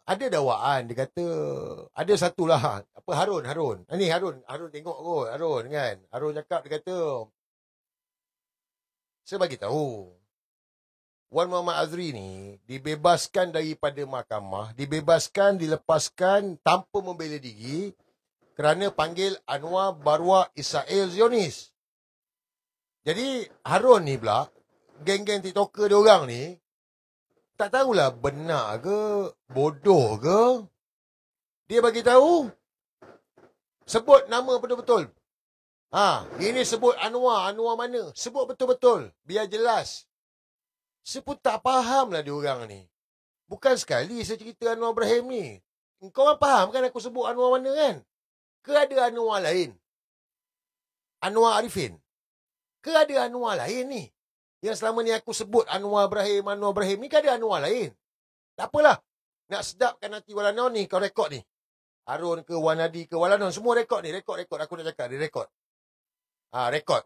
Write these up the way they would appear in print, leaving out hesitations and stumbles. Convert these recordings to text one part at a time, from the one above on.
ada dakwaan, dia kata ada satulah apa Harun. Ni Harun tengok kot, Harun kan. Harun cakap, dia kata saya bagi tahu Wan Muhammad Azri ni dibebaskan daripada mahkamah, dilepaskan tanpa membela diri kerana panggil Anwar Barwa Israel Zionis. Jadi Harun ni pula, geng-geng TikToker dia orang ni, tak tahulah benar ke, bodoh ke. Dia bagi tahu, sebut nama betul-betul. Ini sebut Anwar mana? Sebut betul-betul, biar jelas. Saya pun tak faham lah dia orang ni. Bukan sekali saya cerita Anwar Ibrahim ni. Kau orang faham kan aku sebut Anwar mana kan? Ke ada Anwar lain? Anwar Arifin? Ke ada Anwar lain ni? Yang selama ni aku sebut Anwar Ibrahim ni, kan ada Anwar lain. Tak apalah. Nak sedapkan nanti Walanon ni, kau rekod ni. Harun ke, Wanadi ke, Walanon, semua rekod ni. Rekod. Aku nak cakap, dia rekod. Rekod.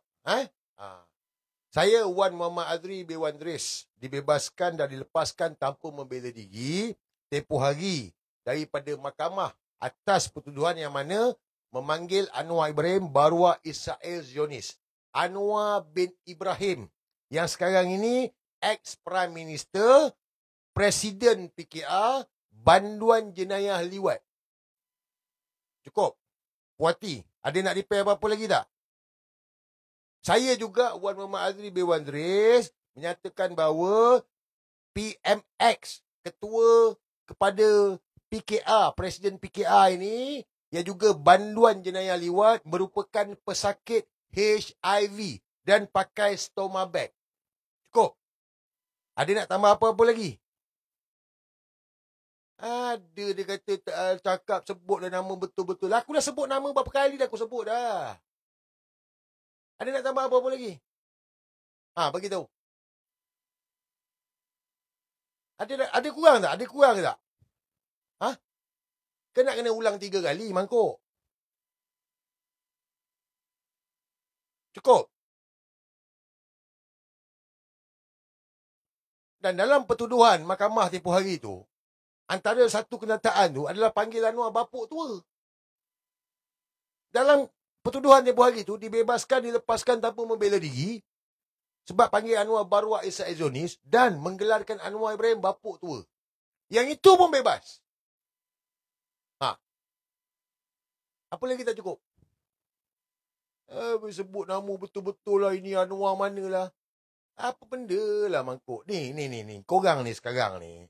Saya Wan Muhammad Azri Bewan Dris dibebaskan dan dilepaskan tanpa membela diri tempoh hari daripada mahkamah atas pertuduhan yang mana memanggil Anwar Ibrahim Barwa Israel Zionis. Anwar bin Ibrahim yang sekarang ini ex-Prime Minister, Presiden PKR, Banduan Jenayah Liwat. Cukup. Puati, ada nak repair apa-apa lagi tak? Saya juga, Wan Muhammad Azri Bewan Dris, menyatakan bahawa PMX, ketua kepada PKR, Presiden PKR ini, yang juga Banduan Jenayah Liwat, merupakan pesakit HIV dan pakai stoma bag. Cukup. Ada nak tambah apa-apa lagi? Ada, dia kata cakap sebutlah nama betul-betul. Aku dah sebut nama berapa kali dah aku sebut dah. Ada nak tambah apa-apa lagi? Bagi tahu. Ada kurang tak? Ada kurang ke tak? Kena ulang 3 kali mangkuk. Cukup. Dan dalam pertuduhan mahkamah tempoh hari tu, antara satu kenyataan tu adalah panggil Anwar bapuk tua. Dalam pertuduhan tempoh hari tu, dibebaskan, dilepaskan tanpa membela diri sebab panggil Anwar Barwa Israel Zionis dan menggelarkan Anwar Ibrahim bapuk tua. Yang itu pun bebas. Apa lagi tak cukup? Sebut nama betul-betul lah, ini Anwar mana lah. Apa benda lah mangkuk. Ni. Korang ni sekarang ni.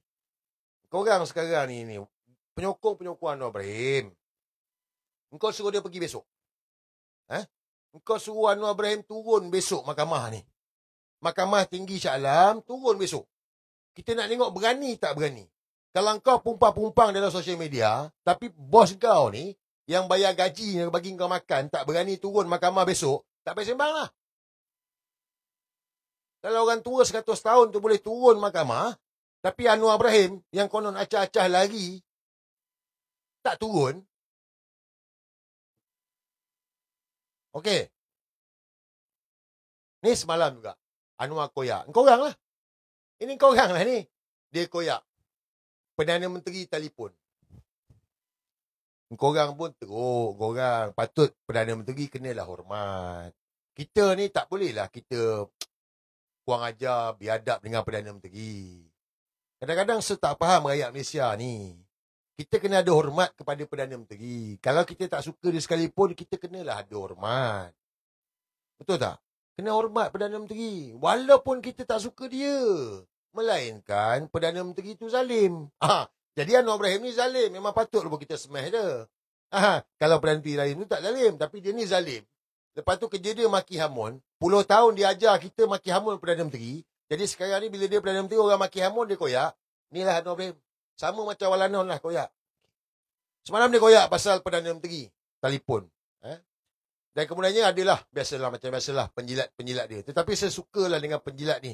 Penyokong Anwar Ibrahim. Engkau suruh dia pergi besok. Engkau suruh Anwar Ibrahim turun besok mahkamah ni. Mahkamah Tinggi Shah Alam turun besok. Kita nak tengok berani tak berani. Kalau kau pumpang-pumpang dalam sosial media, tapi bos kau ni, yang bayar gaji bagi kau makan, tak berani turun mahkamah besok, tak payah sembang lah. Kalau orang tua 100 tahun tu boleh turun mahkamah, tapi Anwar Ibrahim yang konon acah-acah lagi, tak turun. Okey. Ni semalam juga. Anwar koyak. Korang lah. Ini korang lah ni. Dia koyak. Perdana Menteri telefon. Korang pun teruk. Korang patut Perdana Menteri kenalah hormat. Kita ni tak boleh lah kita kurang ajar, biadab dengan Perdana Menteri. Kadang-kadang saya tak faham rakyat Malaysia ni. Kita kena ada hormat kepada Perdana Menteri. Kalau kita tak suka dia sekalipun, kita kenalah ada hormat. Betul tak? Kena hormat Perdana Menteri. Walaupun kita tak suka dia. Melainkan Perdana Menteri tu zalim. Jadi Anwar Ibrahim ni zalim. Memang patut lupa kita smash dia. Kalau Perdana Menteri lain tu tak zalim. Tapi dia ni zalim. Lepas tu kerja dia maki hamun. Puluh tahun dia ajar kita maki hamun Perdana Menteri. Jadi sekarang ni bila dia Perdana Menteri, orang maki hamun, dia koyak. Inilah Anwar Ibrahim. Sama macam Walanon lah koyak. Semalam dia koyak pasal Perdana Menteri. Telefon. Dan kemudiannya adalah, macam biasalah penjilat-penjilat dia. Tetapi saya sukalah dengan penjilat ni.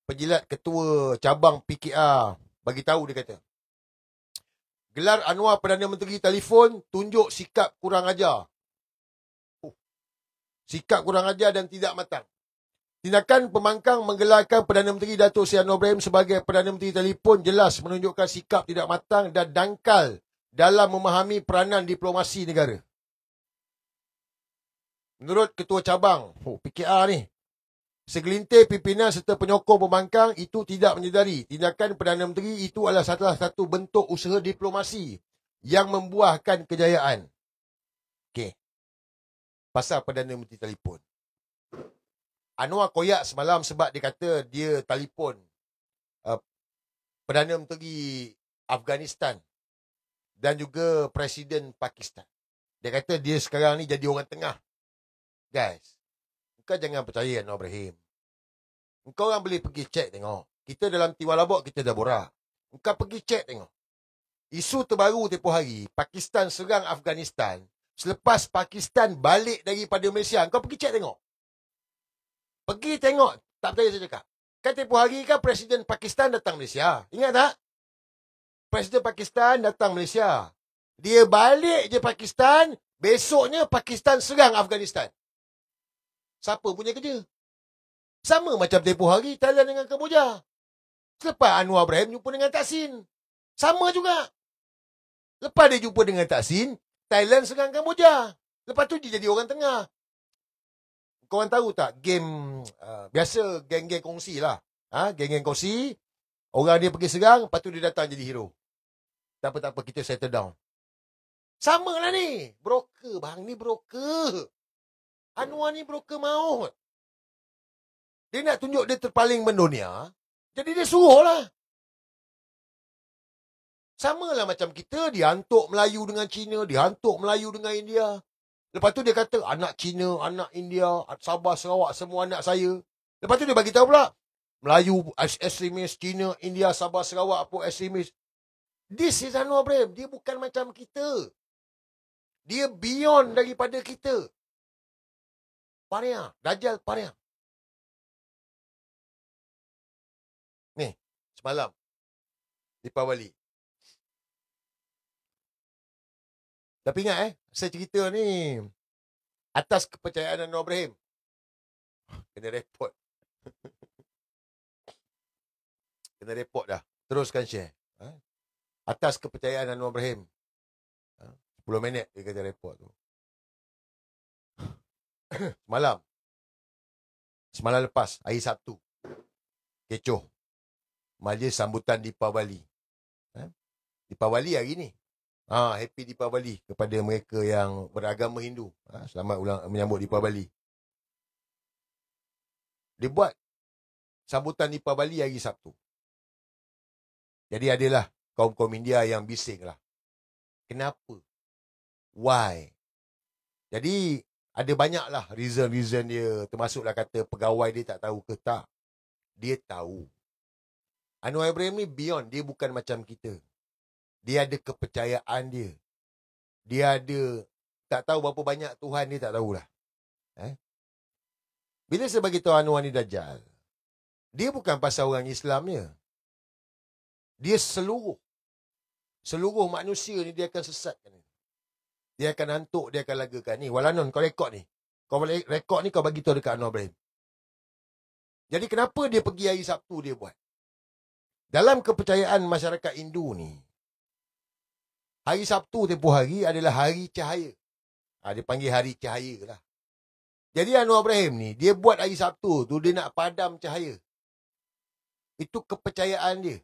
Penjilat ketua cabang PKR. Bagi tahu dia kata. Gelar Anwar Perdana Menteri telefon, tunjuk sikap kurang ajar. Sikap kurang ajar dan tidak matang. Tindakan pembangkang menggelarkan Perdana Menteri Datuk Seri Anwar Ibrahim sebagai Perdana Menteri telefon jelas menunjukkan sikap tidak matang dan dangkal dalam memahami peranan diplomasi negara. Menurut Ketua Cabang PKR ni, segelintir pimpinan serta penyokong pembangkang itu tidak menyedari tindakan Perdana Menteri itu adalah salah satu bentuk usaha diplomasi yang membuahkan kejayaan. Okey. Pasal Perdana Menteri telefon. Anwar koyak semalam sebab dia kata dia telefon Perdana Menteri Afghanistan dan juga Presiden Pakistan. Dia kata dia sekarang ni jadi orang tengah. Guys, kau jangan percaya Anwar Ibrahim. Kau orang boleh pergi cek tengok. Kita dalam Tiwalabok kita dah borak. Kau pergi cek tengok. Isu terbaru tempoh hari, Pakistan serang Afghanistan. Selepas Pakistan balik daripada Malaysia, kau pergi cek tengok. Pergi tengok. Tak percaya saya cakap. Kan tempoh hari kan Presiden Pakistan datang Malaysia. Ingat tak? Presiden Pakistan datang Malaysia. Dia balik je Pakistan. Besoknya Pakistan serang Afghanistan. Siapa punya kerja? Sama macam tempoh hari Thailand dengan Kamboja. Selepas Anwar Ibrahim jumpa dengan Thaksin. Sama juga. Lepas dia jumpa dengan Thaksin, Thailand serang Kamboja. Lepas tu dia jadi orang tengah. Korang tahu tak game biasa geng-geng kongsi lah. Geng-geng kongsi. Orang dia pergi serang, lepas tu dia datang jadi hero. Tak apa, kita settle down. Sama lah ni. Broker bang, ni broker. Anwar ni broker maut. Dia nak tunjuk dia terpaling mendunia. Jadi dia suruh lah. Sama lah macam kita, dia hantuk Melayu dengan Cina, dia hantuk Melayu dengan India. Lepas tu dia kata, anak Cina, anak India, Sabah, Sarawak, semua anak saya. Lepas tu dia bagi tahu pula, Melayu ekstremis, Cina, India, Sabah, Sarawak apa ekstremis. This is Anwar Ibrahim. Dia bukan macam kita. Dia beyond daripada kita. Pariah. Dajjal pariah. Ni, semalam. Deepawali. Tapi ingat saya cerita ni atas kepercayaan Anwar Ibrahim. Kena report. Kena report dah. Teruskan share. Atas kepercayaan Anwar Ibrahim. 10 minit dia kata report tu. Semalam lepas, hari Sabtu. Kecoh. Majlis sambutan Deepawali. Deepawali hari ni. Happy Deepawali kepada mereka yang beragama Hindu. Selamat menyambut Deepawali. Dia buat sambutan Deepawali hari Sabtu. Jadi adalah kaum-kaum India yang bising lah. Kenapa? Why? Jadi ada banyaklah reason dia. Termasuklah kata pegawai dia tak tahu ke tak. Dia tahu. Anwar Ibrahim ni beyond. Dia bukan macam kita. Dia ada kepercayaan dia. Dia ada, tak tahu berapa banyak Tuhan dia tak tahulah. Bila saya bagi tahu Anwar ni Dajjal, dia bukan pasal orang Islamnya. Dia seluruh manusia ni dia akan sesatkan. Dia akan hantuk, dia akan lagakan. Ni, Walanon, kau rekod ni. Kau rekod ni, kau bagi tahu dekat Anwar Ibrahim. Jadi kenapa dia pergi hari Sabtu dia buat? Dalam kepercayaan masyarakat Hindu ni, hari Sabtu tempoh hari adalah hari cahaya. Dia panggil hari cahaya lah. Jadi Anwar Ibrahim ni, dia buat hari Sabtu tu, dia nak padam cahaya. Itu kepercayaan dia.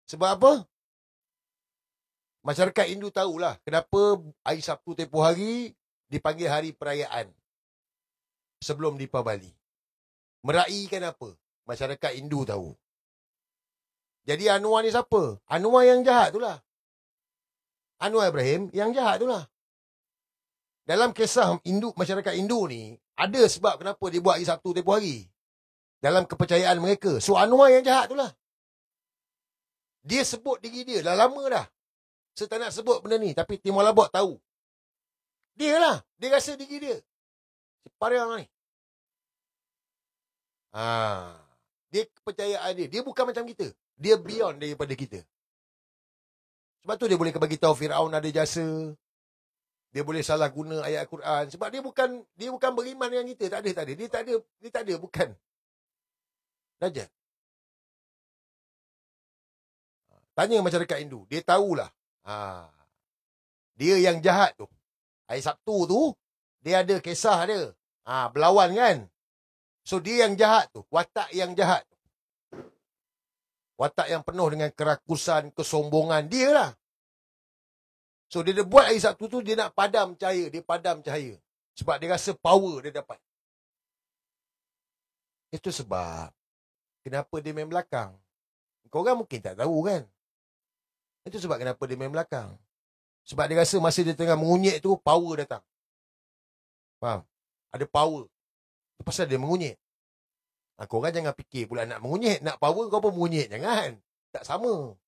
Sebab apa? Masyarakat Hindu tahulah kenapa hari Sabtu tempoh hari dipanggil hari perayaan. Sebelum Deepawali. Meraihkan apa? Masyarakat Hindu tahu. Jadi Anwar ni siapa? Anwar yang jahat tu lah. Anwar Ibrahim yang jahat tu lah. Dalam kisah Hindu, masyarakat Hindu ni, ada sebab kenapa dia buat hari Sabtu tempoh hari. Dalam kepercayaan mereka. So Anwar yang jahat tu lah. Dia sebut diri dia dah lama dah. Saya tak nak sebut benda ni, tapi Timur Labok tahu. Dia lah. Dia rasa diri dia. Pariang ni. Dia kepercayaan dia. Dia bukan macam kita. Dia beyond daripada kita. Sebab tu dia boleh bagi tahu Firaun ada jasa. dia boleh salah guna ayat Al-Quran sebab dia bukan beriman dengan kita. Tak ada. Dia tak ada, bukan. Dajjal. Tanya masyarakat Hindu, dia tahulah. Dia yang jahat tu. Hari Sabtu tu, dia ada kisah dia. Berlawan kan. So dia yang jahat tu, watak yang jahat. Watak yang penuh dengan kerakusan, kesombongan, dia lah. So dia buat hari Sabtu tu, dia nak padam cahaya. Dia padam cahaya. Sebab dia rasa power dia dapat. Itu sebab, kenapa dia main belakang? Korang mungkin tak tahu kan. Itu sebab kenapa dia main belakang. Sebab dia rasa masa dia tengah mengunyit tu, power datang. Faham? Ada power. Itu pasal dia mengunyit. Korang jangan fikir pula nak mengunyit. Nak power kau pun mengunyit. Jangan. Tak sama.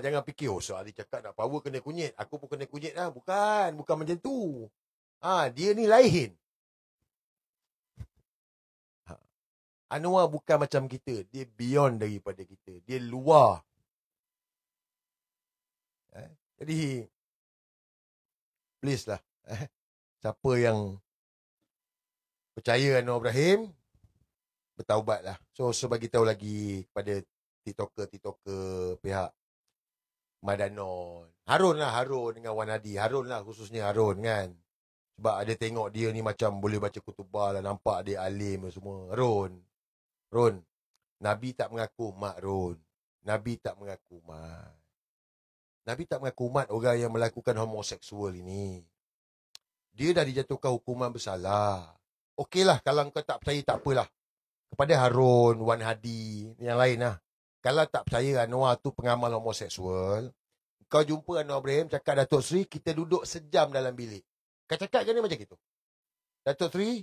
Jangan fikir, soal dia cakap nak power kena kunyit. Aku pun kena kunyit lah. Bukan macam tu. Dia ni lain. Anwar bukan macam kita. Dia beyond daripada kita. Dia luar. Jadi, please lah. Siapa yang percaya Anwar Ibrahim, bertaubatlah. So bagi tahu lagi kepada TikToker pihak Madanon. Harun dengan Wan Hadi. Harun lah khususnya Harun kan. Sebab ada tengok dia ni macam boleh baca kutubah lah. Nampak dia alim semua. Ron. Nabi tak mengaku mat Ron. Nabi tak mengaku mat. Nabi tak mengaku mat orang yang melakukan homoseksual ini. Dia dah dijatuhkan hukuman bersalah. Okeylah kalau kau tak percaya tak apalah. Kepada Harun, Wan Hadi, yang lain lah. Kalau tak percaya Anwar tu pengamal homoseksual, kau jumpa Anwar Ibrahim cakap Datuk Seri, kita duduk sejam dalam bilik. Kau cakap kan dia macam itu? Datuk Seri,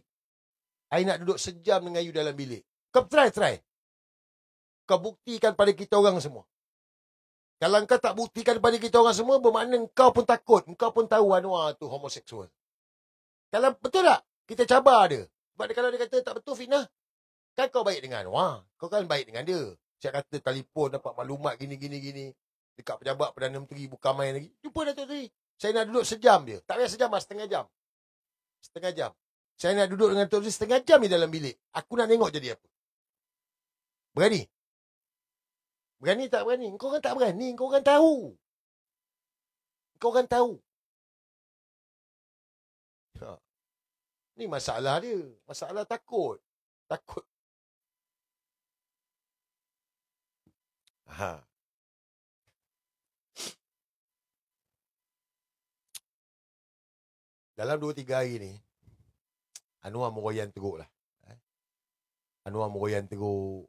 I nak duduk sejam dengan you dalam bilik. Kau try. Kau buktikan pada kita orang semua. Kalau kau tak buktikan pada kita orang semua, bermakna kau pun takut. Kau pun tahu Anwar tu homoseksual. Kalau betul tak? Kita cabar dia. Sebab kalau dia kata tak betul fitnah, kan kau baik dengan Anwar. Kau kan baik dengan dia. Saya kata telefon dapat maklumat gini. Dekat pejabat Perdana Menteri bukan main lagi. Jumpa Datuk Seri. Saya nak duduk sejam dia. Tak payah sejam lah, setengah jam. Saya nak duduk dengan Datuk Seri setengah jam di dalam bilik. Aku nak tengok jadi apa. Berani? Berani tak berani? Kau kan tak berani. Kau kan tahu. Ni masalah dia. Masalah takut. Dalam 2-3 hari ni, Anwar meroyan teruk lah. Anwar meroyan teruk.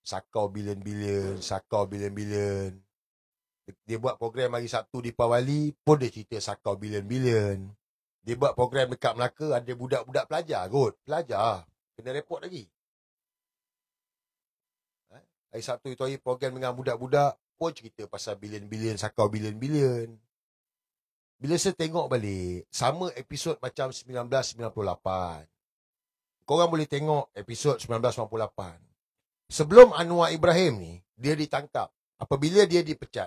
Sakau bilion-bilion. Dia buat program hari Sabtu di Pawali, pun dia cerita sakau bilion-bilion. Dia buat program dekat Melaka, ada budak-budak pelajar kot. Pelajar. Kena report lagi. Hari Sabtu itu hari program dengan budak-budak, pun cerita pasal bilion-bilion, sakau bilion-bilion. Bila saya tengok balik, sama episod macam 1998. Korang boleh tengok episod 1998. Sebelum Anwar Ibrahim ni, dia ditangkap. Apabila dia dipecat.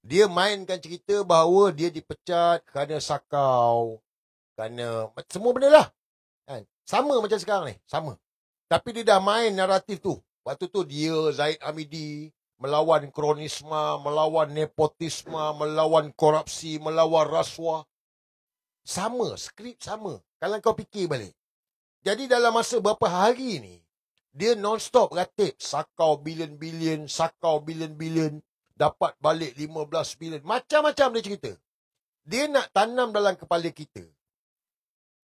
Dia mainkan cerita bahawa dia dipecat kerana sakau. Kerana semua benda lah. Sama macam sekarang ni. Sama. Tapi dia dah main naratif tu. Waktu tu dia, Zaid Hamidi, melawan kronisma, melawan nepotisme, melawan korupsi, melawan rasuah. Sama, skrip sama. Kalau kau fikir balik. Jadi dalam masa berapa hari ni, dia non-stop ratip sakau bilion-bilion, dapat balik 15 bilion. Macam-macam dia cerita. Dia nak tanam dalam kepala kita.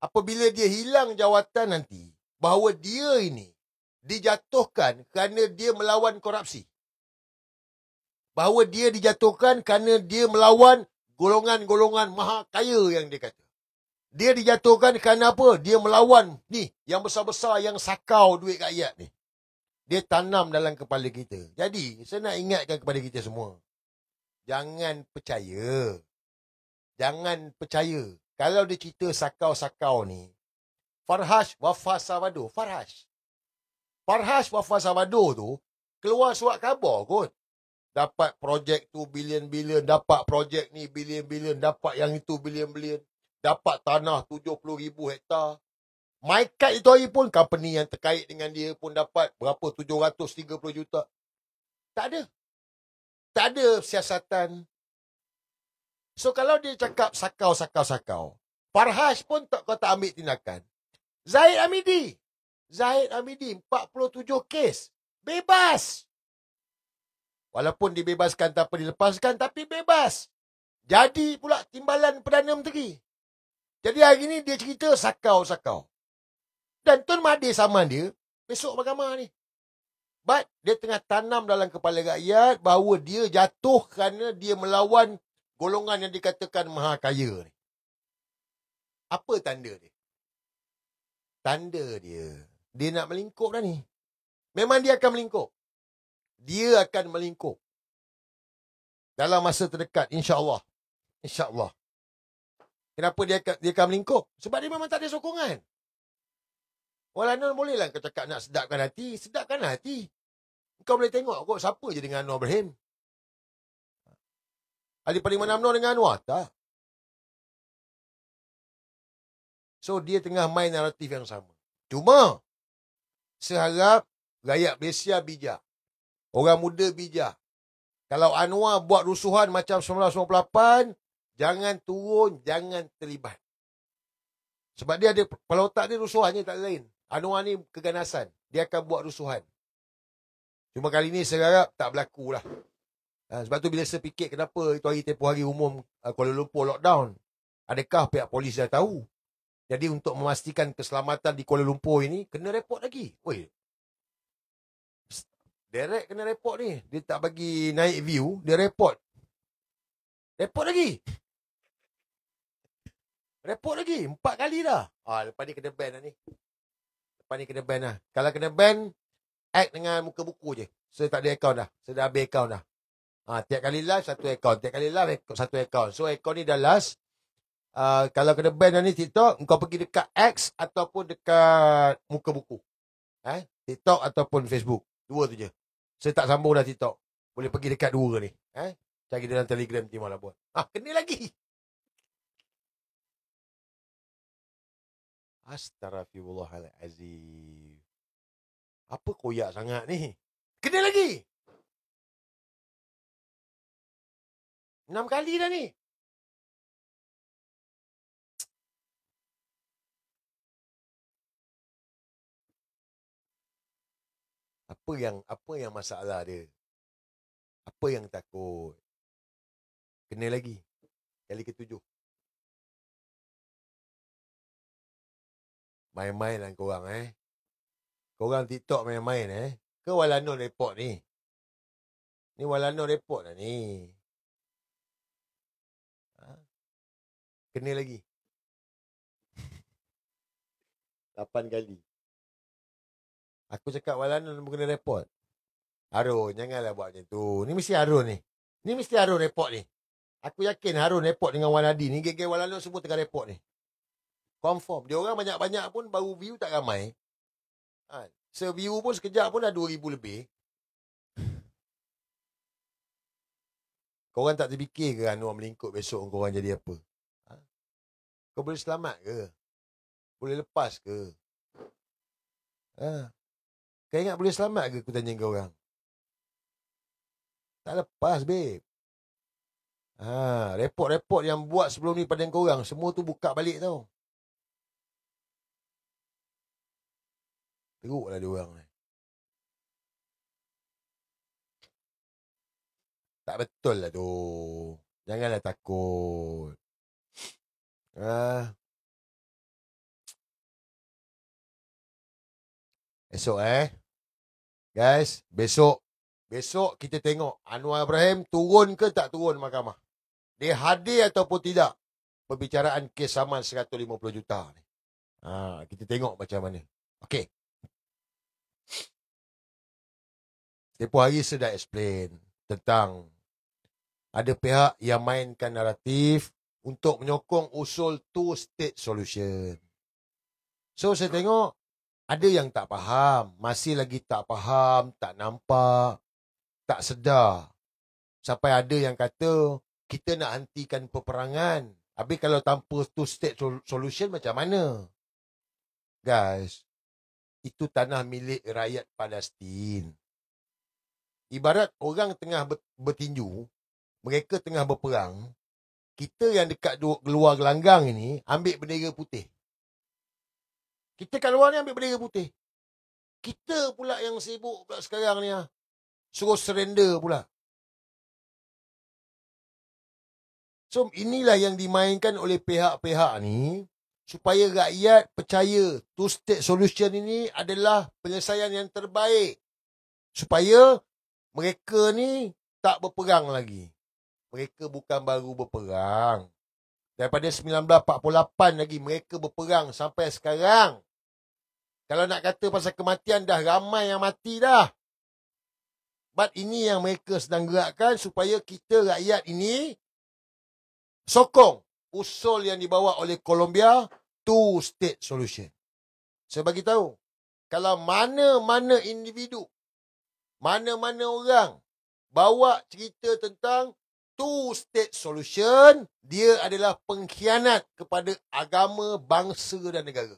Apabila dia hilang jawatan nanti, bahawa dia ini dijatuhkan kerana dia melawan korupsi. Bahawa dia dijatuhkan kerana dia melawan golongan-golongan maha kaya yang dia kata. Dia dijatuhkan kerana apa? Dia melawan ni, yang besar-besar, yang sakau duit rakyat ni. Dia tanam dalam kepala kita. Jadi, saya nak ingatkan kepada kita semua. Jangan percaya. Kalau dia cerita sakau-sakau ni, Farhash Wafah Sabado tu keluar surat khabar kot. dapat projek tu bilion-bilion, dapat projek ni bilion-bilion, dapat yang itu bilion-bilion, dapat tanah 70,000 hektar. MyKad itu hari pun company yang terkait dengan dia pun dapat berapa 730 juta. Tak ada. Tak ada siasatan. So kalau dia cakap sakau, Farhas pun kau tak ambil tindakan. Zahid Hamidi 47 kes. Bebas. Walaupun dibebaskan tanpa dilepaskan, tapi bebas. Jadi pula timbalan Perdana Menteri. Jadi hari ni dia cerita sakau. Dan Tun Mahathir sama dia, besok mahkamah ni. But dia tengah tanam dalam kepala rakyat bahawa dia jatuh kerana dia melawan golongan yang dikatakan maha kaya ni. Apa tanda dia? Tanda dia nak melingkup dah ni. Memang dia akan melingkup. Dia akan melingkup. Dalam masa terdekat, insya-Allah. InsyaAllah. Kenapa dia akan melingkup? Sebab dia memang tak ada sokongan. Walaupun bolehlah kau cakap nak sedapkan hati. Sedapkan hati. Kau boleh tengok kok siapa je dengan Anwar Ibrahim. Ali paling mana UMNO dengan Anwar? Tak. So, dia tengah main naratif yang sama. Cuma, seharap rakyat Malaysia bijak. Orang muda bijak. Kalau Anwar buat rusuhan macam 1998, jangan turun, jangan terlibat. Sebab dia ada, kepala otak dia rusuhannya tak lain. Anwar ni keganasan. Dia akan buat rusuhan. Cuma kali ni saya harap tak berlaku lah. Sebab tu bila saya fikir kenapa itu hari tempoh hari umum Kuala Lumpur lockdown. Adakah pihak polis dah tahu? Jadi untuk memastikan keselamatan di Kuala Lumpur ini, kena report lagi. Oi. Derek kena report ni. Dia tak bagi naik view, dia report. Report lagi. Report lagi. 4 kali dah. Lepas ni kena ban lah ni. Lepas ni kena ban lah. Kalau kena ban, act dengan muka buku je. Saya tak ada account dah. Saya dah habis account dah. Tiap kali live, satu account. Tiap kali live, satu account. So, account ni dah last. Kalau kena ban dah ni TikTok, kau pergi dekat X ataupun dekat muka buku. TikTok ataupun Facebook. Dua tu je. Saya tak sambung dah TikTok. Boleh pergi dekat dua ni. Cari dalam Telegram nanti malah buat. Kena lagi. Astaghfirullahalazim. Apa koyak sangat ni? Kena lagi. 6 kali dah ni. Apa yang masalah dia? Apa yang takut? Kena lagi. Kali ke-7. Main-main lah korang Korang TikTok main-main Ke Walano report ni? Ni Walano report lah ni. Kena lagi. 8 kali. Aku cakap Walano kena report. Harun, janganlah buat macam tu. Ni mesti Harun ni. Ni mesti Harun report ni. Aku yakin Harun report dengan Wan Hadi ni. Geng-geng Walano semua tengah report ni. Confirm. Dia orang banyak-banyak pun baru view tak ramai. Se-view pun sekejap pun dah 2,000 lebih. Korang tak terfikir ke Anwar melingkup besok korang jadi apa? Kau boleh selamat ke? Boleh lepas ke? Kau ingat boleh selamat ke aku tanya kau orang? Tak lepas, babe. Report-report yang buat sebelum ni pada korang, semua tu buka balik tau. Teruklah diorang ni. Tak betul lah tu. Janganlah takut. Esok guys, besok kita tengok Anwar Ibrahim turun ke tak turun mahkamah. Dia hadir ataupun tidak perbicaraan kes saman 150 juta ni. Kita tengok macam mana. Okey. Tempoh hari saya dah explain tentang ada pihak yang mainkan naratif untuk menyokong usul two-state solution. So, saya tengok ada yang tak faham, masih lagi tak faham, tak nampak, tak sedar Sampai ada yang kata, kita nak hentikan peperangan. Habis kalau tanpa two-state solution macam mana? Guys, itu tanah milik rakyat Palestin. Ibarat orang tengah bertinju, mereka tengah berperang, kita yang dekat luar gelanggang ini ambil bendera putih. Kita kat luar ni ambil bendera putih. Kita pula yang sibuk pula sekarang ni. Suruh surrender pula. So, inilah yang dimainkan oleh pihak-pihak ni supaya rakyat percaya two-state solution ini adalah penyelesaian yang terbaik. Supaya mereka ni tak berperang lagi. Mereka bukan baru berperang. Daripada 1948 lagi mereka berperang sampai sekarang. Kalau nak kata pasal kematian, dah ramai yang mati dah. But ini yang mereka sedang gerakkan supaya kita rakyat ini sokong usul yang dibawa oleh Colombia, two-state solution. Saya bagi tahu, kalau mana-mana individu, mana-mana orang bawa cerita tentang two-state solution, dia adalah pengkhianat kepada agama, bangsa dan negara.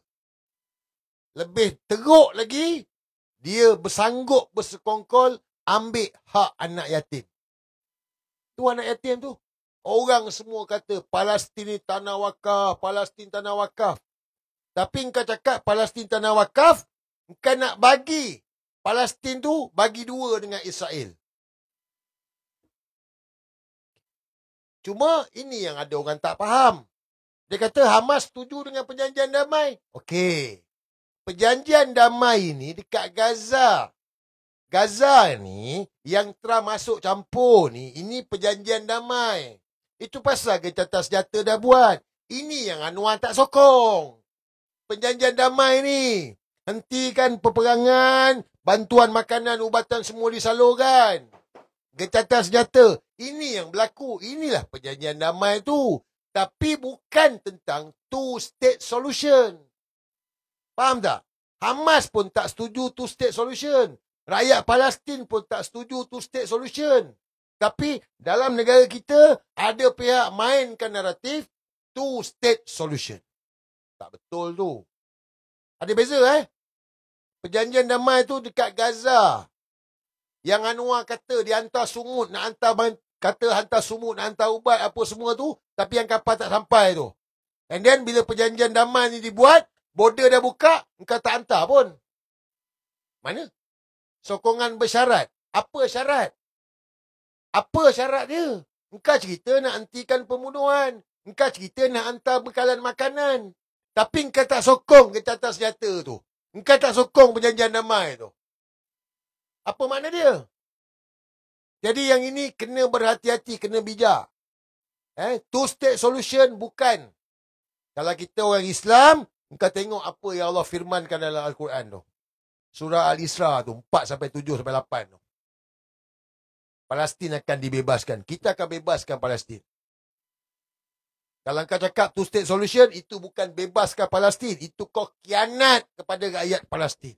Lebih teruk lagi, dia bersanggup bersekongkol ambil hak anak yatim. Tu anak yatim tu. Orang semua kata Palestin ni tanah wakaf, Palestin tanah wakaf. Tapi engkau cakap Palestin tanah wakaf, engkau nak bagi Palestin tu bagi dua dengan Israel. Cuma ini yang ada orang tak faham. Dia kata Hamas setuju dengan perjanjian damai. Okey. Perjanjian damai ni dekat Gaza. Gaza ni yang Trump masuk campur ni, ini perjanjian damai. Itu pasal Gencatan Senjata dah buat. Ini yang Anwar tak sokong. Perjanjian damai ni. Hentikan peperangan, bantuan makanan, ubatan semua disalurkan. Gencatan Senjata. Ini yang berlaku. Inilah perjanjian damai tu. Tapi bukan tentang two-state solution. Faham tak? Hamas pun tak setuju two-state solution. Rakyat Palestin pun tak setuju two-state solution. Tapi dalam negara kita, ada pihak mainkan naratif two-state solution. Tak betul tu. Ada beza Perjanjian damai tu dekat Gaza. Yang Anwar kata dia hantar sumut, nak hantar hantar sumut, nak hantar ubat, apa semua tu. Tapi yang kapal tak sampai tu. And then bila perjanjian damai ni dibuat, border dah buka, engkau tak hantar pun. Mana? Sokongan bersyarat. Apa syarat? Apa syarat dia? Engkau cerita nak hentikan pembunuhan. Engkau cerita nak hantar bekalan makanan. Tapi engkau tak sokong Gencatan Senjata tu. Engkau tak sokong perjanjian damai tu. Apa makna dia? Jadi yang ini kena berhati-hati, kena bijak. Two-state solution bukan. Kalau kita orang Islam, engkau tengok apa yang Allah firmankan dalam Al-Quran tu. Surah Al-Isra tu, 4-7-8 tu. Palestin akan dibebaskan. Kita akan bebaskan Palestin. Kalau kau cakap two-state solution, itu bukan bebaskan Palestin. Itu kau khianat kepada rakyat Palestin.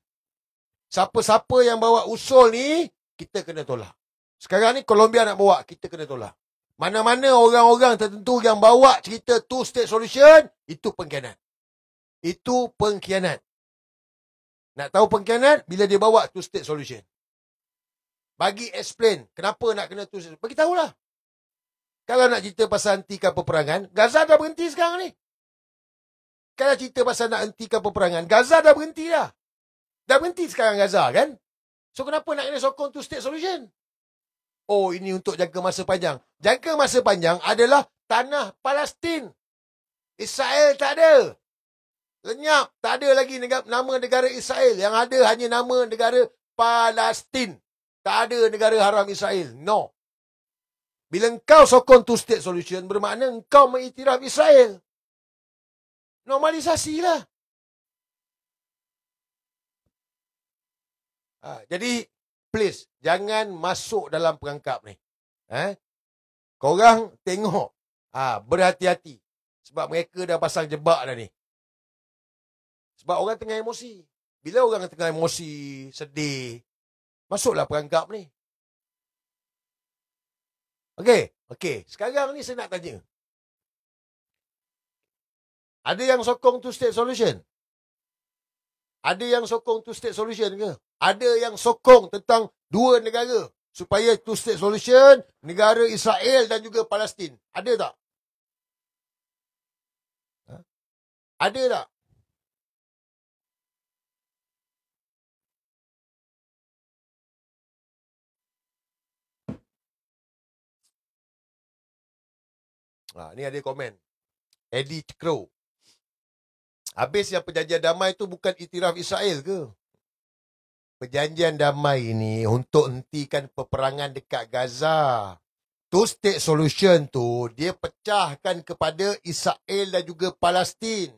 Siapa-siapa yang bawa usul ni, kita kena tolak. Sekarang ni Colombia nak bawa, kita kena tolak. Mana-mana orang-orang tertentu yang bawa cerita two-state solution, itu pengkhianat. Itu pengkhianat. Nak tahu pengkhianat? Bila dia bawa two-state solution. Bagi explain kenapa nak kena two-state. Bagi tahulah. Kalau nak cerita pasal hentikan peperangan, Gaza dah berhenti sekarang ni. Kalau cerita pasal nak hentikan peperangan, Gaza dah berhenti dah. Dah berhenti sekarang Gaza kan? So kenapa nak kena sokong two-state solution? Oh, ini untuk jangka masa panjang. Jangka masa panjang adalah tanah Palestin. Israel tak ada. Lenyap. Tak ada lagi nama negara Israel. Yang ada hanya nama negara Palestin. Tak ada negara haram Israel. No. Bila engkau sokong two-state solution, bermakna engkau mengiktiraf Israel. Normalisasi lah. Jadi, please, jangan masuk dalam perangkap ni. Korang tengok. Berhati-hati. Sebab mereka dah pasang jebak dah ni. Sebab orang tengah emosi. Bila orang tengah emosi, sedih, masuklah perangkap ni. Okey. Sekarang ni saya nak tanya. Ada yang sokong two-state solution? Ada yang sokong two-state solution ke? Ada yang sokong tentang dua negara supaya two-state solution, negara Israel dan juga Palestin? Ada tak? Ada tak? Ni ada komen. Eddie Crow. Habis yang perjanjian damai tu bukan iktiraf Israel ke? Perjanjian damai ini untuk hentikan peperangan dekat Gaza. Two-state solution tu, dia pecahkan kepada Israel dan juga Palestin.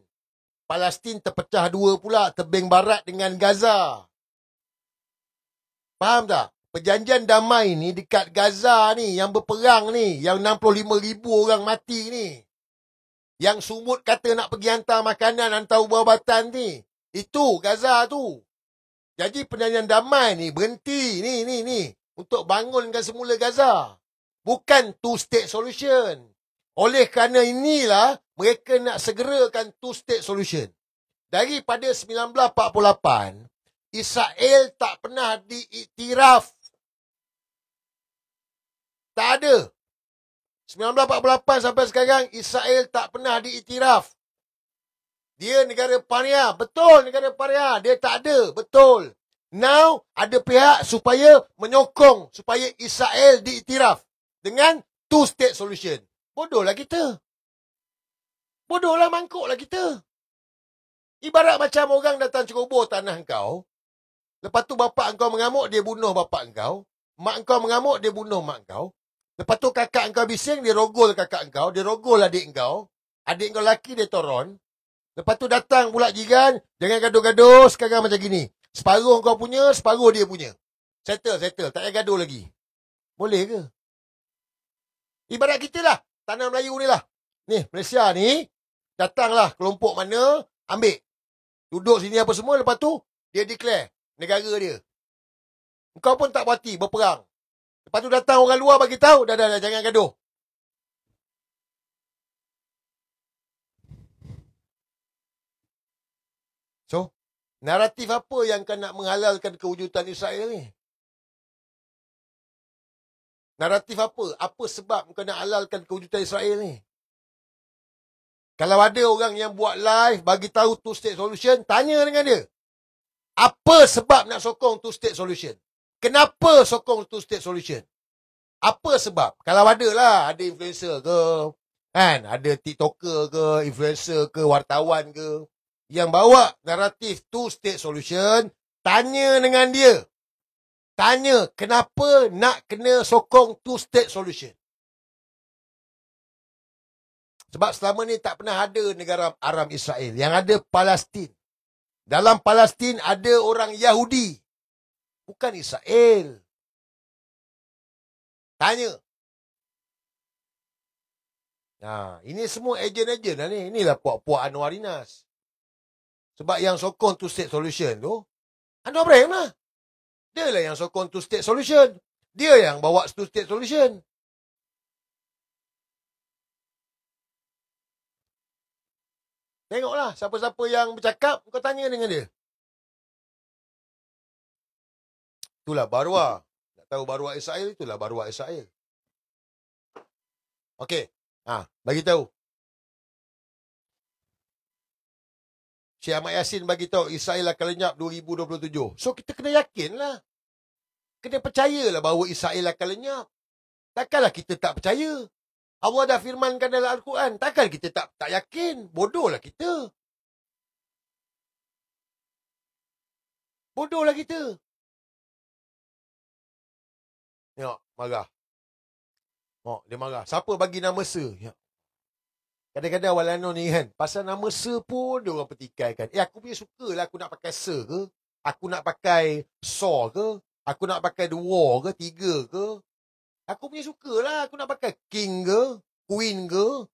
Palestin terpecah dua pula, tebing barat dengan Gaza. Faham tak? Perjanjian damai ni dekat Gaza ni, yang berperang ni, yang 65,000 orang mati ni. Yang sumut kata nak pergi hantar makanan, hantar ubat-ubatan ni. Itu Gaza tu. Jadi perjanjian damai ni berhenti ni. Untuk bangunkan semula Gaza. Bukan two-state solution. Oleh kerana inilah, mereka nak segerakan two-state solution. Daripada 1948, Israel tak pernah diiktiraf. Tak ada. 1948 sampai sekarang, Israel tak pernah diiktiraf. Dia negara paria. Betul, negara paria. Dia tak ada. Betul. Now, ada pihak supaya menyokong supaya Israel diiktiraf dengan two-state solution. Bodohlah kita. Bodohlah, mangkuklah kita. Ibarat macam orang datang ceroboh tanah kau. Lepas tu bapak engkau mengamuk, dia bunuh bapak engkau. Mak engkau mengamuk, dia bunuh mak engkau. Lepas tu kakak engkau bising, dia rogol kakak engkau. Dia rogol adik engkau. Adik engkau lelaki, dia toron. Lepas tu datang pula jiran. Jangan gaduh-gaduh sekarang macam gini. Separuh engkau punya, separuh dia punya. Settle. Tak payah gaduh lagi. Boleh ke? Ibarat kita lah. Tanah Melayu ni lah. Ni, Malaysia ni. Datanglah kelompok mana, ambil. Duduk sini apa semua. Lepas tu, dia declare negara dia. Engkau pun tak berhati, berperang. Lepas tu datang orang luar bagi tahu, dah, jangan gaduh. So, naratif apa yang kau nak menghalalkan kewujudan Israel ni? Naratif apa? Apa sebab kau nak halalkan kewujudan Israel ni? Kalau ada orang yang buat live, bagi tahu two-state solution, tanya dengan dia. Apa sebab nak sokong two-state solution? Kenapa sokong two-state solution? Apa sebab? Kalau ada lah, ada influencer ke, kan? Ada TikToker ke, influencer ke, wartawan ke, yang bawa naratif two-state solution, tanya dengan dia. Tanya, kenapa nak kena sokong two-state solution? Sebab selama ni tak pernah ada negara Arab Israel. Yang ada Palestin. Dalam Palestin ada orang Yahudi. Bukan Israel. Tanya. Ini semua ejen-ejen lah ni. Inilah puak-puak Anwar Inas. Sebab yang sokong two-state solution tu, Anwar Ibrahim lah. Dia lah yang sokong two-state solution. Dia yang bawa two-state solution. Tengoklah siapa-siapa yang bercakap, kau tanya dengan dia. Itulah Barwa. Nak tahu Barwa Israel, itulah Barwa Israel. Okey. Bagi tahu. Syekh Ahmad Yassin bagi tahu Israel akan lenyap 2027. So kita kena yakinlah. Kena percayalah bahawa Israel akan lenyap. Takkanlah kita tak percaya. Allah dah firmankan dalam Al-Quran. Takkan kita tak yakin. Bodohlah kita. Bodohlah kita. Tengok, marah. Dia marah. Siapa bagi nama Sir? Kadang-kadang Walano ni kan, pasal nama Sir pun dia orang pertikaikan. Aku punya suka lah aku nak pakai Sir ke? Aku nak pakai Saw ke? Aku nak pakai The War ke? 3 ke? Aku punya suka lah. Aku nak pakai King ke? Queen ke?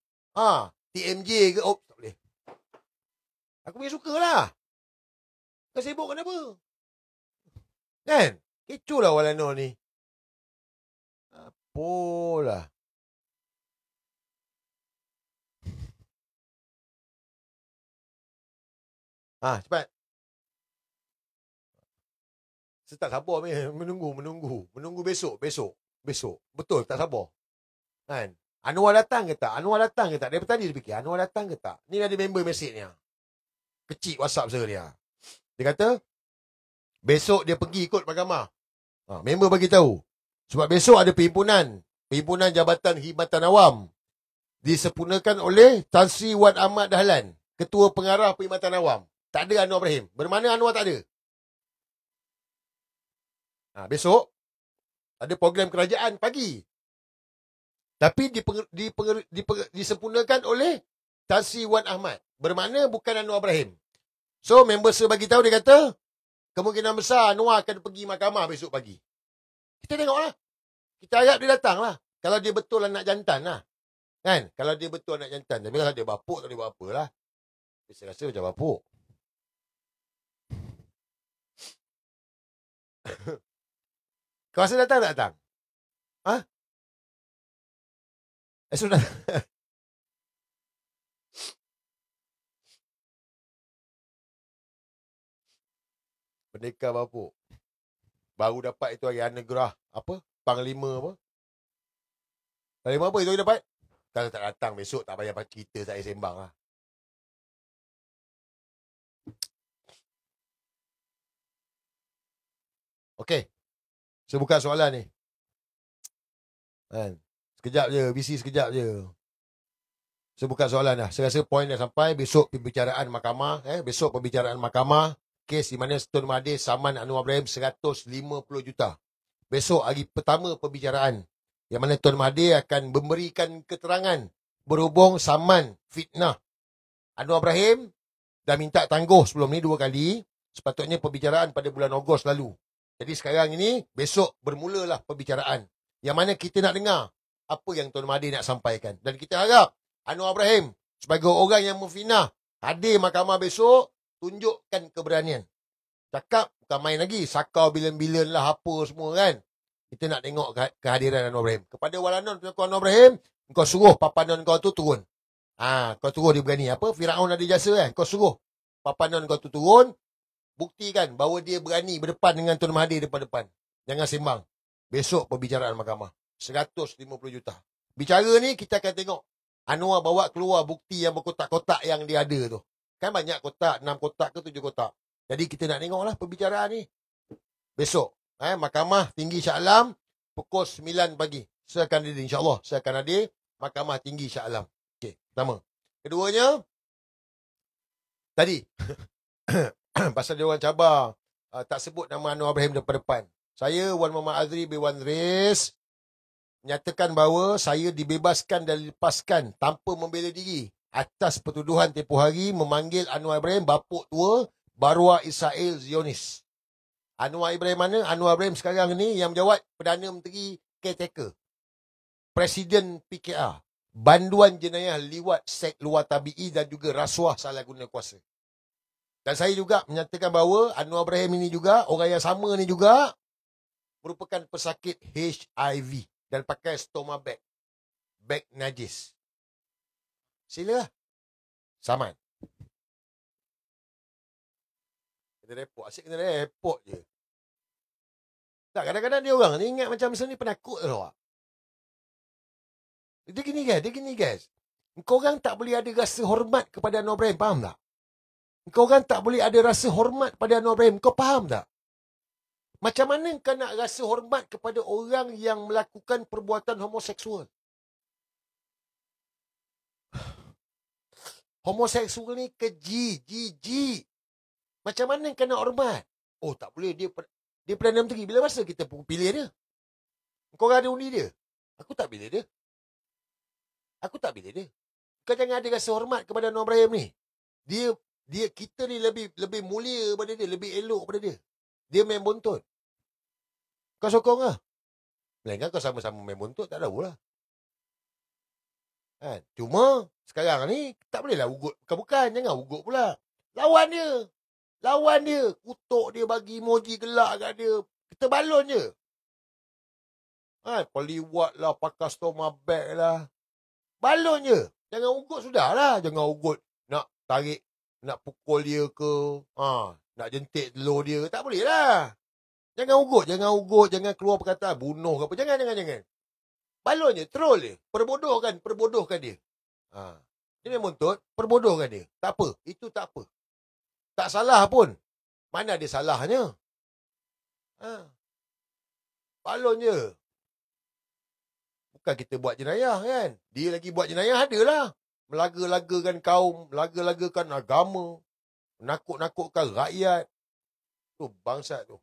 TMJ ke? Tak boleh. Aku punya suka lah. Kau sibuk kenapa? Kan? Kecoh lah Walano ni. Apalah. Cepat. Saya tak sabar ni. Menunggu besok. Betul, tak sabar. Kan? Anwar datang ke tak? Daripada tadi dia fikir, Anwar datang ke tak? Ni ada member mesej ni. Kecil WhatsApp saya ni. Dia kata, besok dia pergi ikut mahkamah. Member bagi tahu. Sebab besok ada perhimpunan Jabatan Khidmatan Awam. Disempurnakan oleh Tan Sri Wan Ahmad Dahlan, Ketua Pengarah Perkhidmatan Awam. Tak ada Anwar Ibrahim. Bermakna Anwar tak ada. Besok ada program kerajaan pagi. Tapi disempurnakan oleh Tan Sri Wan Ahmad. Bermakna bukan Anwar Ibrahim. So member saya bagi tahu, dia kata kemungkinan besar Anwar akan pergi mahkamah besok pagi. Kita tengoklah. Kita harap dia datang lah. Kalau dia betul anak jantan lah. Kan? Kalau dia betul anak jantan. Tapi kalau dia bapuk, tak boleh buat apa lah. Saya rasa macam bapuk. Kau rasa datang tak datang? Esok datang. Pendekar bapuk. Baru dapat itu hari anugerah. Apa? Panglima apa? Panglima apa itu hari dapat? Kalau tak datang besok, tak payah cerita, tak payah sembang lah. Okey. Saya buka soalan ni. Kan? Sekejap je. Busy sekejap je. Saya buka soalan dah. Saya rasa poin dah sampai. Besok pembicaraan mahkamah. Besok pembicaraan mahkamah. Kes di mana Tun Mahathir saman Anwar Ibrahim 150 juta. Besok hari pertama pembicaraan. Yang mana Tun Mahathir akan memberikan keterangan berhubung saman fitnah Anwar Ibrahim. Dah minta tangguh sebelum ni 2 kali. Sepatutnya pembicaraan pada bulan Ogos lalu. Jadi sekarang ini, besok bermulalah pembicaraan. Yang mana kita nak dengar apa yang Tun Mahathir nak sampaikan. Dan kita harap Anwar Ibrahim sebagai orang yang memfitnah hadir mahkamah besok, tunjukkan keberanian. Cakap bukan main lagi, sakau bilan-bilan lah apa semua kan. Kita nak tengok kehadiran Anwar Ibrahim. Kepada walanon pengakuan Anwar Ibrahim, kau suruh papanon kau tu turun. Kau suruh dia berani. Apa? Firaun ada jasa kan? Kau suruh papanon kau tu turun. Buktikan bahawa dia berani berdepan dengan Tun Mahathir depan-depan. Jangan sembang. Besok pembicaraan mahkamah. 150 juta. Bicara ni kita akan tengok. Anwar bawa keluar bukti yang berkotak-kotak yang dia ada tu. Kan banyak kotak, 6 kotak ke 7 kotak. Jadi kita nak tengoklah pembicaraan ni. Besok. Mahkamah Tinggi Shah Alam pukul 9 pagi. Saya akan hadir, insyaAllah. Saya akan hadir Mahkamah Tinggi Shah Alam. Okey, pertama. Keduanya, tadi. Pasal dia orang cabar tak sebut nama Anwar Ibrahim depan-depan. Saya, Wan Muhammad Azri bin Wan Riz, menyatakan bahawa saya dibebaskan dan dilepaskan tanpa membela diri atas pertuduhan tempoh hari memanggil Anwar Ibrahim bapuk tua Barua Israel Zionis. Anwar Ibrahim mana? Anwar Ibrahim sekarang ni yang menjawat Perdana Menteri Caretaker, Presiden PKR, banduan jenayah liwat seks luar tabi'i dan juga rasuah salah guna kuasa. Dan saya juga menyatakan bahawa Anwar Ibrahim ini juga, orang yang sama ni juga, merupakan pesakit HIV dan pakai stoma bag. Bag najis. Sila. Saman. Kena report. Asyik kena report je. Tak, kadang-kadang dia orang ni ingat macam ni penakut tu. Dia gini guys. Kau orang tak boleh ada rasa hormat kepada Anwar Ibrahim, faham tak? Kau orang tak boleh ada rasa hormat pada Anwar Ibrahim. Kau faham tak? Macam mana kau nak rasa hormat kepada orang yang melakukan perbuatan homoseksual? Homoseksual ni keji, jijik. Macam mana kau nak hormat? Oh, tak boleh. Dia Perdana Menteri. Bila masa kita pilih dia? Kau orang ada undi dia? Aku tak pilih dia. Kau jangan ada rasa hormat kepada Anwar Ibrahim ni. Kita ni lebih mulia daripada dia, lebih elok daripada dia. Dia main buntut. Kau sokong lah. Melainkan kau sama-sama main buntut, tak tahulah. Kan? Cuma, sekarang ni, tak bolehlah ugut. Bukan, jangan ugut pula. Lawan dia. Kutuk dia, bagi emoji gelak kat dia. Kita balon je. Peliwat lah, pakai stoma bag lah. Balon je. Jangan ugut sudahlah. Jangan ugut. Nak tarik nak pukul dia ke, nak jentik telur dia, tak boleh lah. Jangan ugut, jangan keluar perkataan bunuh ke apa. Jangan. Balon je, troll dia. Perbodohkan dia. Dia memang betul, perbodohkan dia. Tak apa, itu tak apa. Tak salah pun. Mana ada salahnya? Balon je. Bukan kita buat jenayah kan. Dia lagi buat jenayah adalah. Melaga-lagakan kaum, melaga-lagakan agama, menakut-nakutkan rakyat. Tu bangsat tu.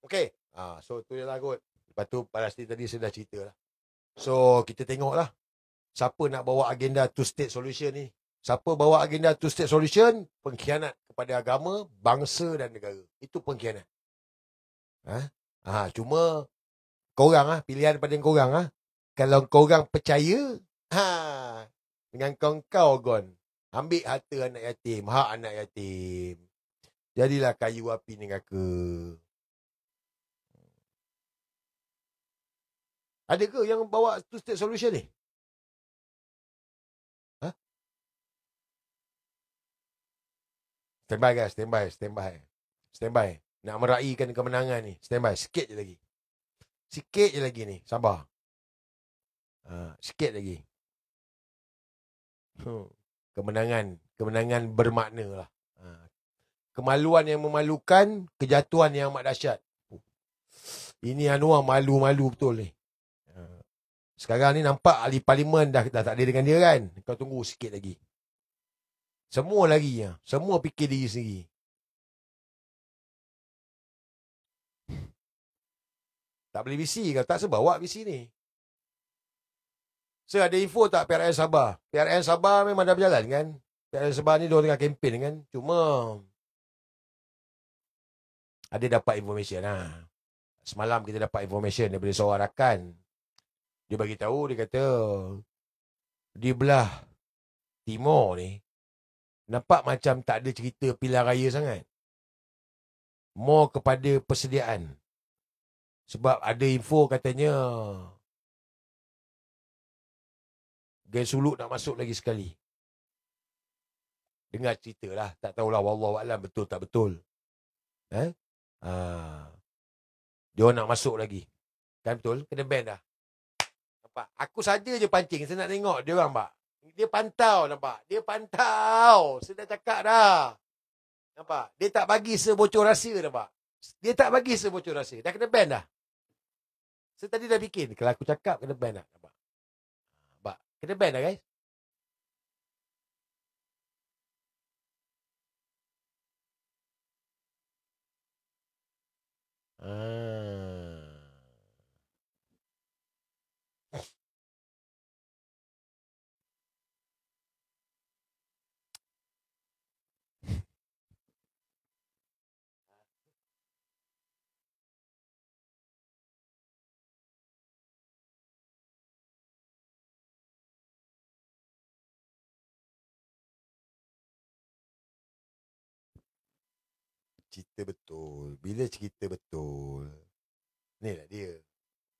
Okey. So tu je lah kot. Lepas tu Palestin tadi saya dah cerita lah. So kita tengok lah. Siapa nak bawa agenda two-state solution ni. Siapa bawa agenda two-state solution, pengkhianat kepada agama, bangsa dan negara. Itu pengkhianat. Cuma korang pilihan pada korang Kalau korang percaya, dengan kau Gon, ambil harta anak yatim, hak anak yatim. Jadilah kayu api neraka. Ada ke yang bawa two-state solution ni? Stand by guys, stand by. Nak meraihkan kemenangan ni. Stand by, sikit je lagi ni, sabar. Sikit lagi. Kemenangan bermakna lah. Kemaluan yang memalukan, kejatuhan yang amat dahsyat. Ini Anwar malu-malu betul ni. Sekarang ni nampak ahli parlimen dah tak ada dengan dia kan. Kau tunggu sikit lagi. Semua fikir diri sendiri. Tak boleh visi kalau tak sebawa visi ni. Ada info tak PRN Sabah? PRN Sabah memang dah berjalan kan? PRN Sabah ni diorang tengah kempen kan? Cuma ada dapat information lah. Semalam kita dapat information daripada seorang rakan. Dia bagi tahu, dia kata di belah timur ni nampak macam tak ada cerita pilihan raya sangat. More kepada persediaan. Sebab ada info katanya Geng Suluk nak masuk lagi sekali. Dengar cerita lah. Tak tahulah wallahualam betul tak betul. Dia nak masuk lagi. Kan betul? Kena ban dah. Nampak? Aku saja je pancing. Saya nak tengok dia orang, Pak. Dia pantau, nampak? Dia pantau. Saya dah cakap dah. Nampak? Dia tak bagi sebocor rahsia, nampak? Dia tak bagi sebocor rahsia. Dah kena ban dah. Saya tadi dah fikir. Kalau aku cakap, kena ban dah. Nampak? Nampak? Kena ban dah, guys. Cerita betul. Bila cerita betul, ni lah dia.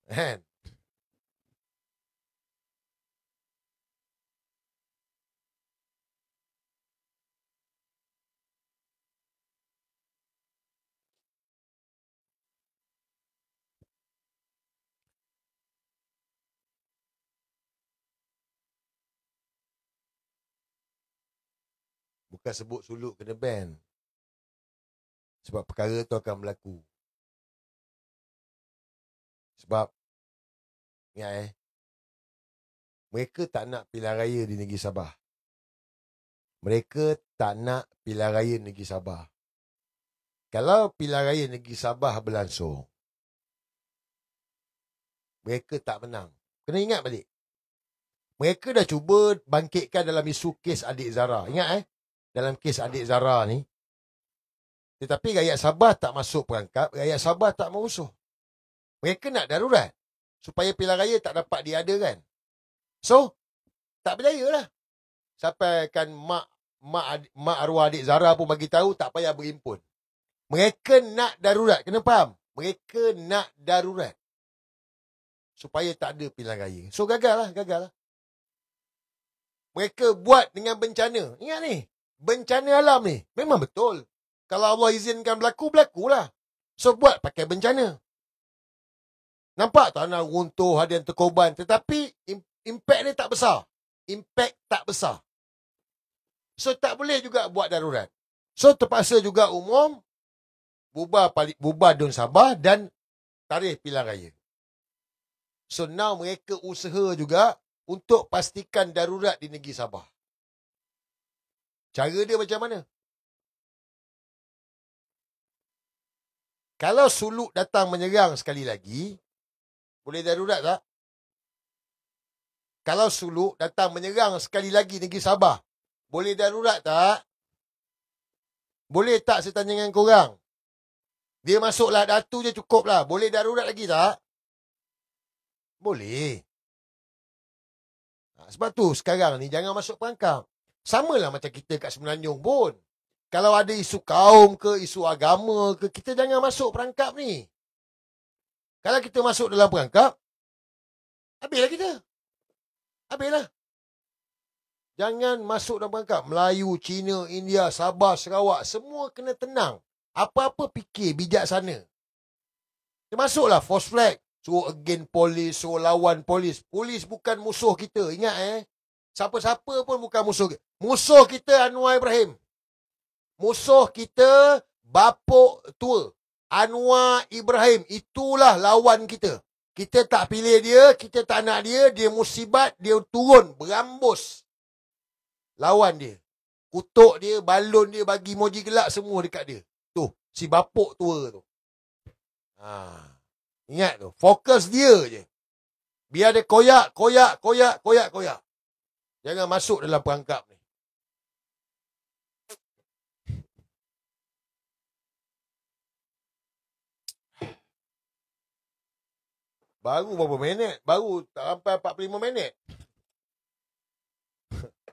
Kan? Bukan sebut Suluk kena ban. Sebab perkara tu akan berlaku. Sebab ingat mereka tak nak pilihan raya di negeri Sabah. Mereka tak nak pilihan raya negeri Sabah. Kalau pilihan raya negeri Sabah berlangsung, mereka tak menang. Kena ingat balik. Mereka dah cuba bangkitkan dalam isu kes adik Zara. Ingat dalam kes adik Zara ni. Tetapi rakyat Sabah tak masuk perangkap. Rakyat Sabah tak merusuh. Mereka nak darurat. Supaya pilihan raya tak dapat diadakan. So, tak berjaya lah. Sampai kan mak arwah adik Zara pun bagi tahu tak payah berhimpun. Mereka nak darurat. Kena faham? Mereka nak darurat. supaya tak ada pilihan raya. So gagal lah. Mereka buat dengan bencana. Ingat ni, bencana alam ni memang betul. Kalau Allah izinkan berlaku, berlakulah. So buat pakai bencana. Nampak tanah runtuh, ada yang terkorban. Tetapi impact dia tak besar. So tak boleh juga buat darurat. So terpaksa juga umum bubar Dun Sabah dan tarikh pilihan raya. So now mereka usaha juga untuk pastikan darurat di negeri Sabah. Cara dia macam mana? Kalau suluk datang menyerang sekali lagi, boleh darurat tak? Kalau suluk datang menyerang sekali lagi negeri Sabah, boleh darurat tak? Boleh tak saya tanya dengan korang? Dia masuklah Datu je cukup lah. Boleh darurat lagi tak? Boleh. Sebab tu sekarang ni jangan masuk perangkap. Samalah macam kita kat Semenanjung pun. Kalau ada isu kaum ke, isu agama ke, kita jangan masuk perangkap ni. Kalau kita masuk dalam perangkap, habislah kita. Habislah. Jangan masuk dalam perangkap. Melayu, Cina, India, Sabah, Sarawak, semua kena tenang. Apa-apa fikir bijaksana. Termasuklah force flag. Suruh against polis, suruh lawan polis. Polis bukan musuh kita. Ingat siapa-siapa pun bukan musuh kita. Musuh kita Anwar Ibrahim. Musuh kita bapuk tua. Anwar Ibrahim. Itulah lawan kita. Kita tak pilih dia, kita tak nak dia, dia musibat, dia turun, berambus. Lawan dia. Kutuk dia, balon dia, bagi emoji gelak semua dekat dia. Tu, si bapuk tua tu. Ingat tu, fokus dia je. Biar dia koyak. Jangan masuk dalam perangkap ni. Baru berapa minit? Baru tak sampai 45 minit.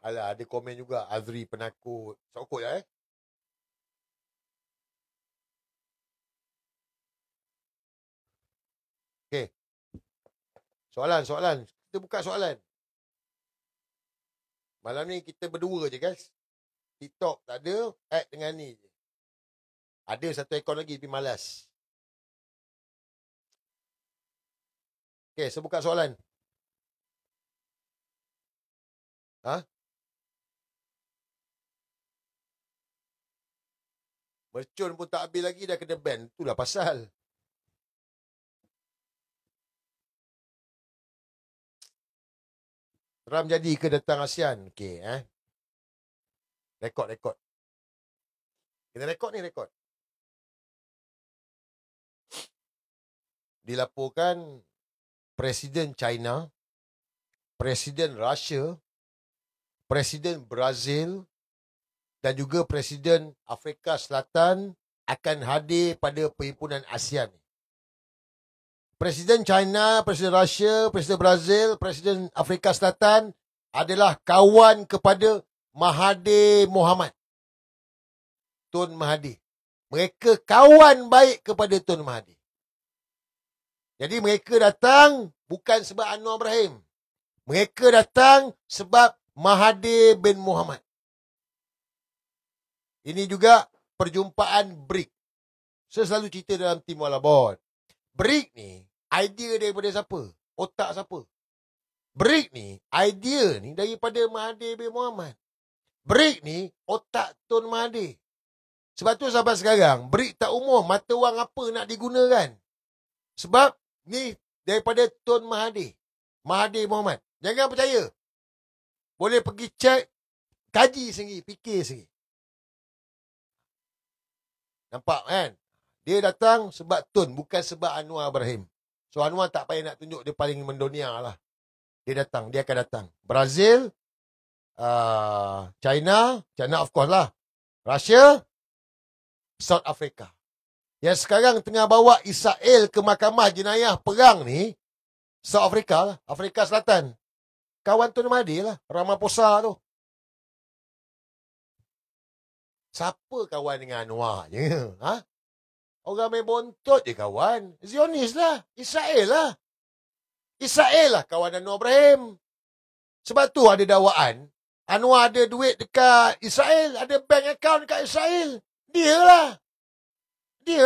Alah, ada komen juga. Azri penakut. Sokot lah Okay. Soalan. Kita buka soalan. Malam ni kita berdua je guys. TikTok tak ada. Add dengan ni je. Ada satu akaun lagi tapi malas. Okay, saya buka soalan. Mercun pun tak habis lagi dah kena ban. Itulah pasal. Trump jadi ke datang ASEAN? Okey, Rekod. Kita rekod. Dilaporkan Presiden China, Presiden Russia, Presiden Brazil dan juga Presiden Afrika Selatan akan hadir pada perhimpunan ASEAN. Presiden China, Presiden Russia, Presiden Brazil, Presiden Afrika Selatan adalah kawan kepada Mahathir Mohamad. Tun Mahathir. Mereka kawan baik kepada Tun Mahathir. Jadi mereka datang bukan sebab Anwar Ibrahim. Mereka datang sebab Mahathir bin Mohamad. Ini juga perjumpaan BRIC. Saya selalu cerita dalam Tim Walabot. BRIC ni, idea daripada siapa? Otak siapa? BRIC ni, idea ni daripada Mahathir bin Mohamad. BRIC ni, otak Tun Mahathir. Sebab tu sampai sekarang, BRIC tak umum mata wang apa nak digunakan. Sebab ni daripada Tun Mahathir. Mahathir Mohamad. Jangan percaya. Boleh pergi cek, kaji sendiri, fikir sendiri. Nampak kan? Dia datang sebab Tun, bukan sebab Anwar Ibrahim. So Anwar tak payah nak tunjuk dia paling mendunia lah. Dia akan datang. Brazil, China of course lah. Russia, South Africa. Yang sekarang tengah bawa Israel ke mahkamah jenayah perang ni, South Africa lah, Afrika Selatan. Kawan Tun Mahathir lah, Ramaphosa tu. Siapa kawan dengan Anwar je? Orang main bontot je kawan. Zionis lah. Israel lah. Israel lah kawan Anwar Ibrahim. Sebab tu ada dakwaan. Anwar ada duit dekat Israel. Ada bank account dekat Israel. Dia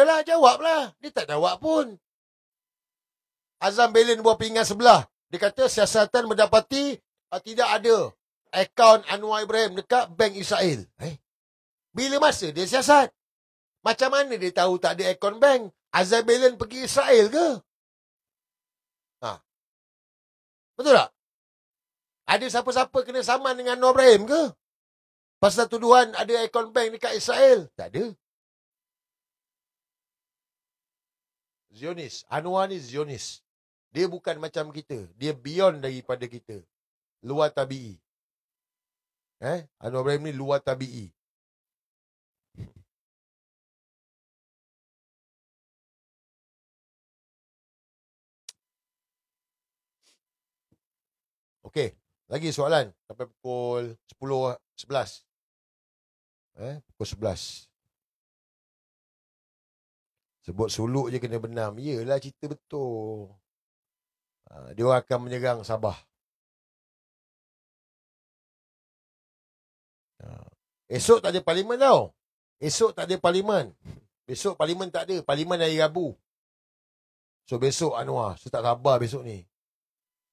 lah jawablah. Dia tak jawab pun. Azam Belin buah pinggan sebelah. Dia kata siasatan mendapati tidak ada akaun Anwar Ibrahim dekat bank Israel. Bila masa dia siasat? Macam mana dia tahu tak ada akaun bank? Azam Belin pergi Israel ke? Betul tak? Ada siapa-siapa kena saman dengan Anwar Ibrahim ke? Pasal tuduhan ada akaun bank dekat Israel? Tak ada. Zionis. Anwar ni Zionis. Dia bukan macam kita. Dia beyond daripada kita. Luar tabi'i. Anwar Ibrahim ni luar tabi'i. Okey. Lagi soalan. Sampai pukul 10, 11. Pukul 11. Sebut suluk je kena benam. Yelah cerita betul. Dia orang akan menyerang Sabah. Esok tak ada parlimen tau. Esok tak ada parlimen. Besok parlimen tak ada. Parlimen hari Rabu. So besok Anwar. So tak sabar besok ni.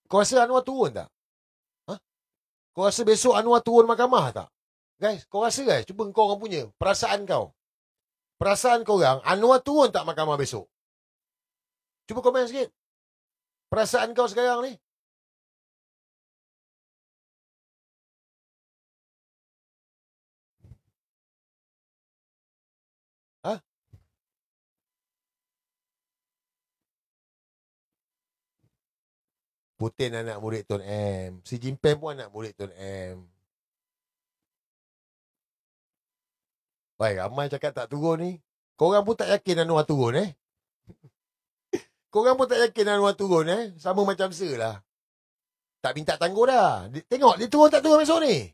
Kau rasa Anwar turun tak? Kau rasa besok Anwar turun mahkamah tak? Guys, kau rasa guys? Cuba kau orang punya. Perasaan kau. Perasaan kau orang, Anwar turun tak mahkamah besok? Cuba komen sikit. Perasaan kau sekarang ni. Putin anak murid Tun M. Si Jinping pun anak murid Tun M. Baik, ramai cakap tak turun ni. Korang pun tak yakin Anwar turun Korang pun tak yakin Anwar turun Sama macam Sir lah. Tak minta tangguh dah. Tengok dia turun tak turun besok ni.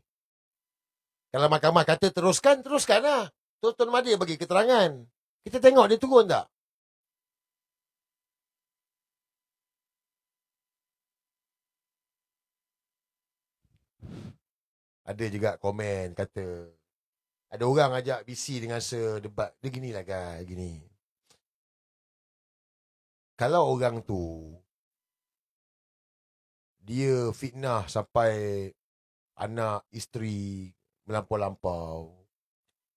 Kalau mahkamah kata teruskan lah. Terus Tun Mahathir bagi keterangan. Kita tengok dia turun tak. Ada juga komen kata ada orang ajak BC dengan Sir debat. Dia ginilah guys, gini. Kalau orang tu dia fitnah sampai anak, isteri melampau-lampau.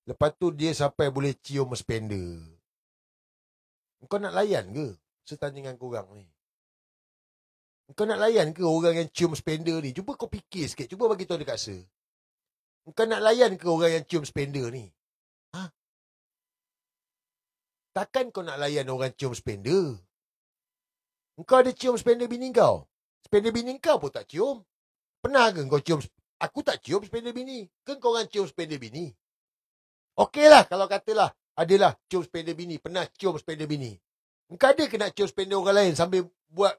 Lepas tu dia sampai boleh cium spender. Kau nak layan ke? Saya tanya dengan korang ni. Kau nak layan ke orang yang cium spender ni? Cuba kau fikir sikit. Cuba bagi tahu dekat Sir. Kau nak layan ke orang yang cium spender ni? Takkan kau nak layan orang cium spender? Kau ada cium spender bini kau? Spender bini kau pun tak cium. Pernah ke kau cium? Aku tak cium spender bini. Kan kau orang cium spender bini? Okeylah kalau katalah adalah cium spender bini. Pernah cium spender bini. Kau ada ke nak cium spender orang lain sambil buat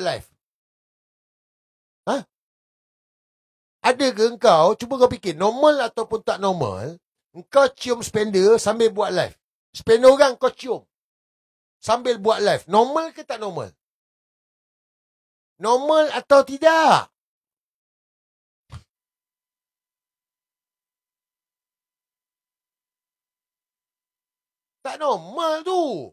live? Ada ke engkau, cuba kau fikir, normal ataupun tak normal, engkau cium spender sambil buat live. Spender orang kau cium sambil buat live. Normal ke tak normal? Normal atau tidak? Tak normal tu.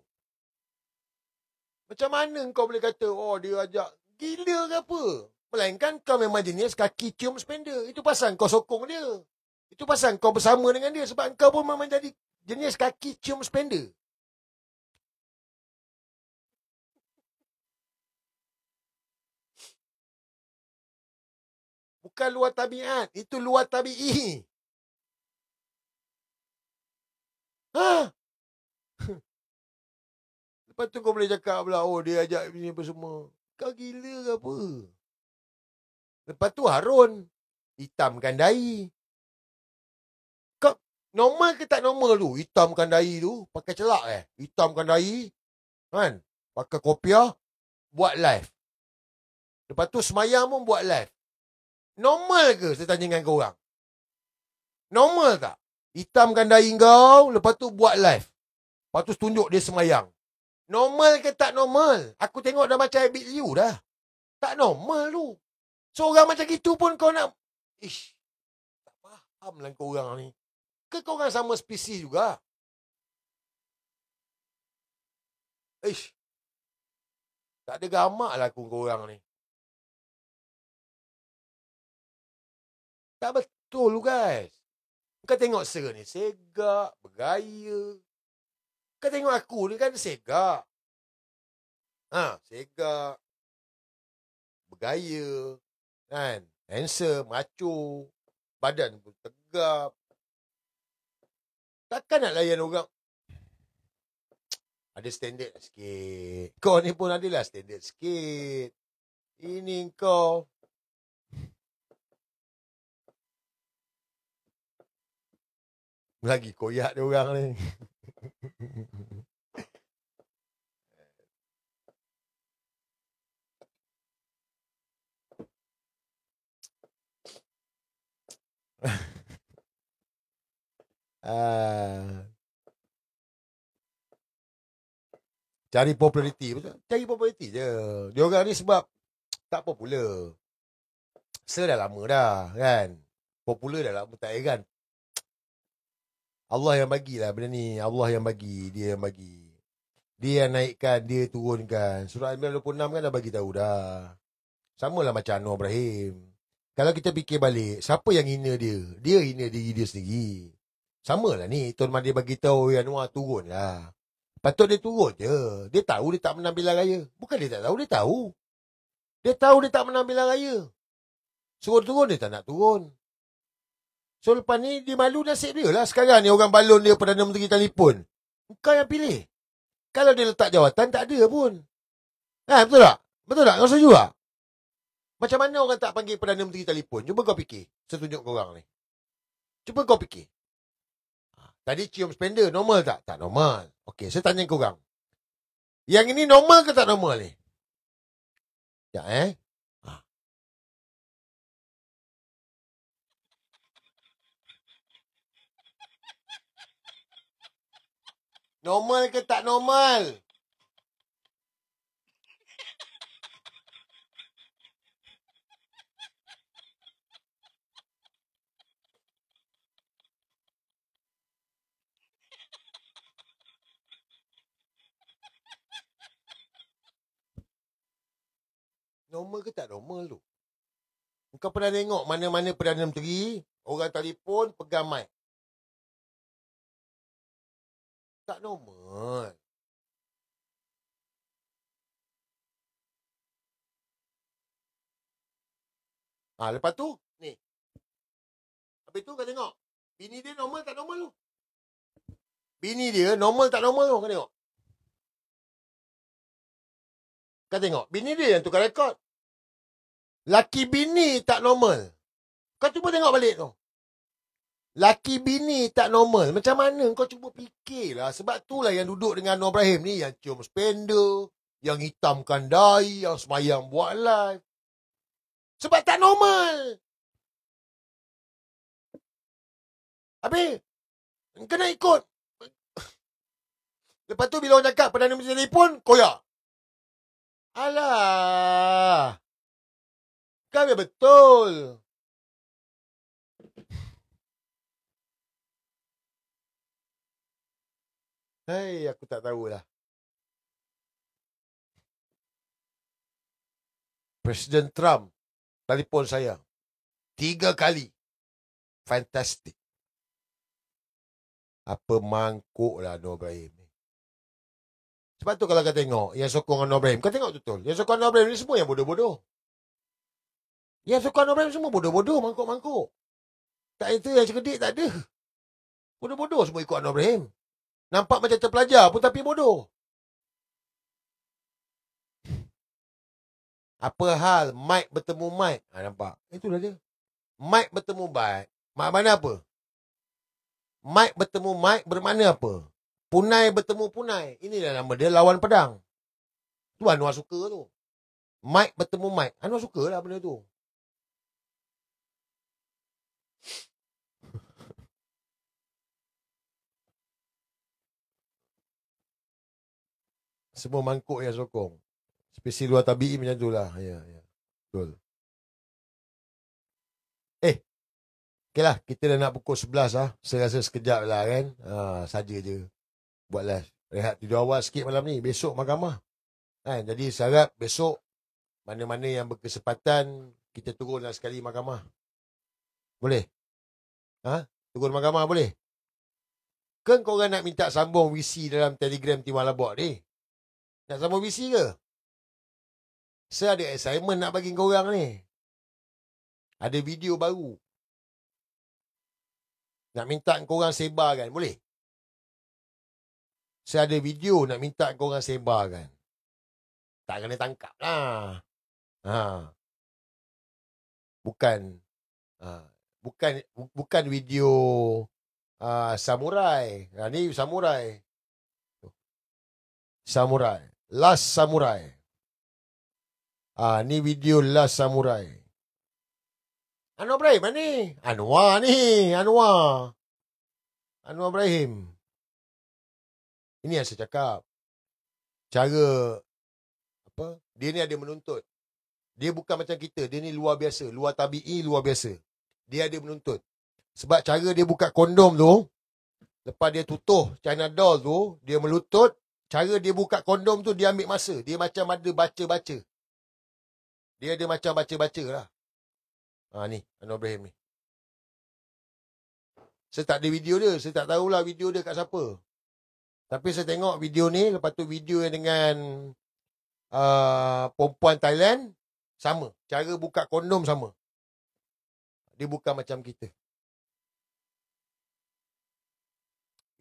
Macam mana kau boleh kata, oh dia ajak, gila ke apa? Melainkan kau memang jenis kaki cium spender. Itu pasal kau sokong dia. Itu pasal kau bersama dengan dia. Sebab kau pun memang jadi jenis kaki cium spender. Bukan luar tabiat. Itu luar tabi'i. Lepas tu kau boleh cakap pula, oh dia ajak ni apa semua. Kau gila ke apa? Lepas tu Harun hitamkan dahi. Kau normal ke tak normal tu? Hitamkan dahi tu, pakai celak hitamkan dahi. Kan? Pakai kopiah, buat live. Lepas tu semayang pun buat live. Normal ke? Saya tanya dengan korang. Normal tak? Hitamkan dahi kau, lepas tu buat live. Lepas tu tunjuk dia semayang. Normal ke tak normal? Aku tengok dah macam habit you dah. Tak normal tu. Seorang macam gitu pun kau nak... Ish, tak faham lah kau orang ni. Ke kau orang sama spesies juga? Ish, tak ada gamak lah kau orang ni. Tak betul guys. Kau tengok Sir ni segak, bergaya. Kau tengok aku ni kan segak. Segak. Bergaya. Kan? Handsome, macho. Badan pun tegap. Takkan nak layan orang. Ada standard sikit. Kau ni pun adalah standard sikit. Ini kau. Lagi koyak dia orang ni. Cari populariti. Cari populariti je. Dia orang ni sebab tak popular. Dah lama dah kan. Popular dah lama, tak heran. Allah yang bagilah benda ni. Allah yang bagi. Dia yang bagi. Dia yang naikkan, dia turunkan. Surah Al-26 kan dah bagi tahu dah. Samalah macam Anwar Ibrahim. Kalau kita fikir balik, siapa yang hina dia? Dia hina diri dia sendiri. Samalah ni, Tuan Mahdi bagi tahu Anwar turun lah. Patut dia turun je. Dia tahu dia tak menang pilihan raya. Bukan dia tak tahu, dia tahu. Dia tahu dia tak menang pilihan raya. Suruh turun, dia tak nak turun. So lepas ni, dia malu nasib dia lah. Sekarang ni orang balon dia Perdana Menteri telefon. Kau yang pilih. Kalau dia letak jawatan, tak ada pun. Betul tak? Betul tak? Kau setuju tak? Macam mana orang tak panggil Perdana Menteri telefon? Cuba kau fikir. Saya tunjuk kau orang ni. Cuba kau fikir. Tadi cium spender, normal tak? Tak normal. Okey, saya tanya kau orang. Yang ini normal ke tak normal ni? Ya, Normal ke tak normal? Normal ke tak normal tu? Kau pernah tengok mana-mana Perdana Menteri, orang telefon, pegang mic. Tak normal. Lepas tu, ni. Habis tu kau tengok. Bini dia normal tak normal tu? Bini dia normal tak normal tu? Kau tengok. Kau tengok. Bini dia yang tukar rekod. Laki bini tak normal. Kau cuba tengok balik tu. Laki bini tak normal. Macam mana kau cuba fikirlah. Sebab itulah yang duduk dengan Anwar Ibrahim ni. Yang cium spender. Yang hitamkan dahi. Yang semayang buat live. Sebab tak normal. Habis. Kena ikut. Lepas tu bila orang cakap Perdana Menteri telefon. Koyak. Alah. Kau biar betul. Hei, aku tak tahulah. Presiden Trump telefon saya 3 kali. Fantastic. Apa mangkuk lah Anwar Ibrahim ni. Sebab tu kalau kau tengok yang sokong Anwar Ibrahim, kau tengok betul. Yang sokong Anwar Ibrahim ni semua yang bodoh-bodoh. Yang sokong Anwar Ibrahim semua bodoh-bodoh, mangkuk-mangkuk. Tak itu yang cerdik tak ada. Bodoh-bodoh semua ikut Anwar Ibrahim. Nampak macam terpelajar pun tapi bodoh. Apa hal Mike bertemu Mike? Nampak? Itulah dia. Mike bertemu Mike. Mana apa? Mike bertemu Mike bermakna apa? Punai bertemu Punai. Inilah nama dia lawan pedang. Tu Anwar suka tu. Mike bertemu Mike. Anwar suka lah benda tu. Semua mangkuk yang sokong. Spesial luar tabi'i macam tu lah. Ya, ya. Betul. Okay lah, kita dah nak pukul 11 lah. Saya rasa sekejap lah kan. Saja je. Buatlah rehat tidur awal sikit malam ni. Besok mahkamah. Jadi saya harap besok mana-mana yang berkesempatan kita turunlah sekali mahkamah. Boleh? Turun mahkamah boleh? Kan korang nak minta sambung VC dalam Telegram Timah Labok ni? Nak sambung VC ke? Saya ada assignment nak bagi korang ni. Ada video baru. Nak minta korang sebarkan, boleh? Saya ada video nak minta korang sebarkan. Tak kena tangkap lah. Bukan video samurai. Ni samurai. Samurai. Last Samurai. Ni video Last Samurai. Anwar Ibrahim ni. Anwar Ibrahim. Ini yang saya cakap. Cara apa? Dia ni ada menuntut. Dia bukan macam kita. Dia ni luar biasa. Luar tabi'i, luar biasa. Dia ada menuntut. Sebab cara dia buka kondom tu, lepas dia tutup China doll tu, dia melutut. Cara dia buka kondom tu, dia ambil masa. Dia macam ada baca-baca. Dia ada macam baca-baca lah. Ni, Anwar Ibrahim ni. Saya tak ada video dia. Saya tak tahulah video dia kat siapa. Tapi saya tengok video ni. Lepas tu video yang dengan perempuan Thailand. Sama. Cara buka kondom sama. Dia bukan macam kita.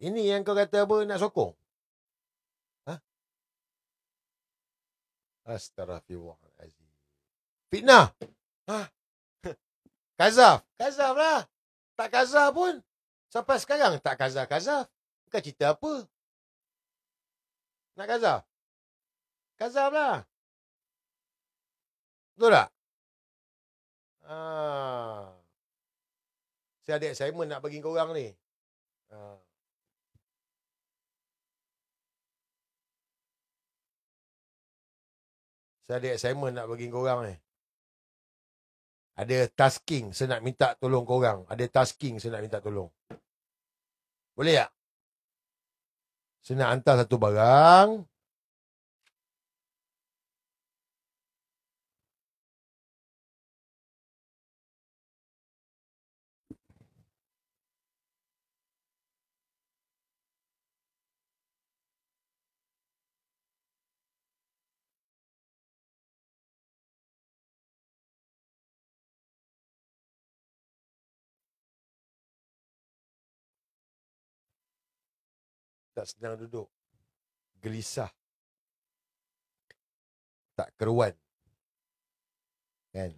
Ini yang kau kata apa nak sokong? Astaghfirullahaladzim. Fitnah. Kazaf lah. Tak kazaf pun. Sampai sekarang tak kazaf. Bukan cerita apa. Nak kazaf? Kazaf lah. Betul tak? Saya ada assignment nak bagi korang ni. Saya ada assignment nak bagi korang ni. Ada tasking saya nak minta tolong korang. Ada tasking saya nak minta tolong. Boleh tak? Saya nak hantar satu barang. Tak senang duduk. Gelisah. Tak keruan. Kan?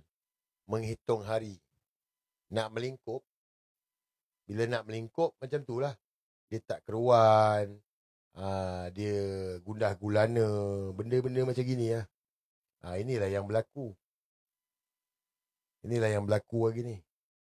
Menghitung hari. Nak melingkup. Bila nak melingkup, macam tu lah. Dia tak keruan. Dia gundah gulana. Benda-benda macam gini lah. Inilah yang berlaku. Inilah yang berlaku lagi ni.